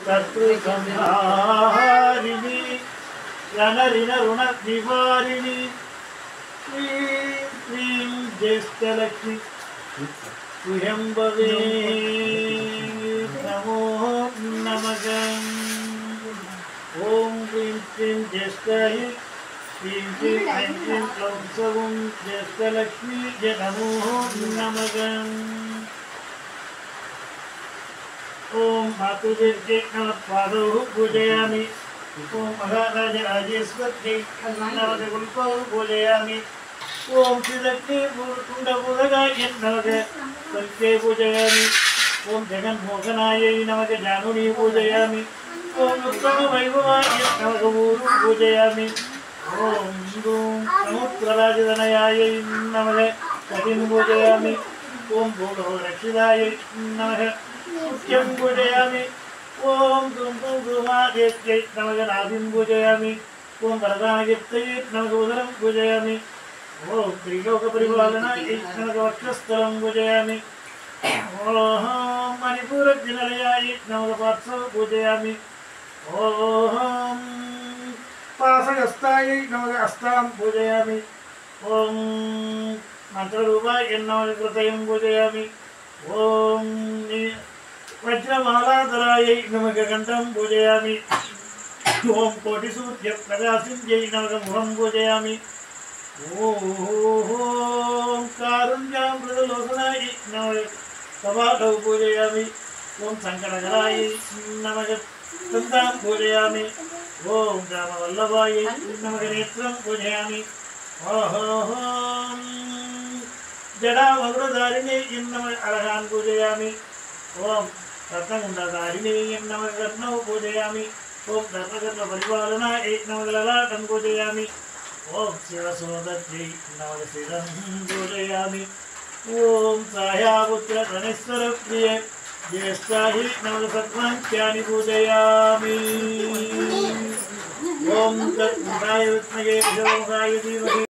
शत्रुसंहारिणी रणऋण ऋण निवारिणी श्रीं श्रीं ज्येष्ठलक्ष्मी स्वयंभवे नमो नमः। ओम ह्रीं श्रीं ज्येष्ठायै श्रीं श्रीं ऐं श्रीं क्लौं सौं ज्येष्ठलक्ष्मी नमो नमः। ओम मातुर्ये नमः पादौ पूजयामि। ओम महाराज राजेश्वरी नवग्रहौ पूजयामि। ओम श्रीलक्ष्मी कुंडपूरगाय नमः सत्ये पूजयामि। ओम जगन्मोहनाय नमः जानुनी पूजयामि। ओम उत्तम वैभवाय नमः ऊरु पूजयामि। ओम समुद्रराजतनयाय नमः कटिं पूजयामि। ओम भूलो रक्षिताय नमः मुख्यं पूजयामि। ओम धूमादेत्यै नमः नाभिं पूजयामि। ओम वरदानगित्यै नमः उदरं पूजयामि। ओम त्रिलोकपरिपालनाय नमः वक्षस्थलं पूजयामि। ओम मणिपुरनिलयाय नमः पार्श्वं पूजयामि। ओम पाशहस्ताय नमः हस्तां पूजयामि। ओम मंत्ररूपाय नमः कृतयं पूजयामि। ओम वज्रमालाधराय नमः कंठं पूजयामि। ओम कोटिसूर्यप्रकाशिन्यै नमः मुखं पूजयामि। ओम कारुण्यामृतलोचनाय नमः कपालौ पूजयामि। ओम संकटहराय नमः दन्तां पूजयामि। ओम रामवल्लभाय नमः नेत्रं पूजयामि। ओम जडावग्रधारिणे नमः अर्हान् पूजयामि। ओम रत्नकुण्डधारिणे नमः कर्णौ पूजयामि। ओम धर्मकर्मपरिपालनाय नमः ललाटं पूजयामि। ओम शिवसोदत्यै नमः शिरं पूजयामि। ओम छायापुत्र गणेश्वरप्रिय ज्येष्ठायै नमः सत्वाङ्क्यानि पूजयामि। ओम तत्पुरुषाय विद्महे विष्णुमुखाय धीमहि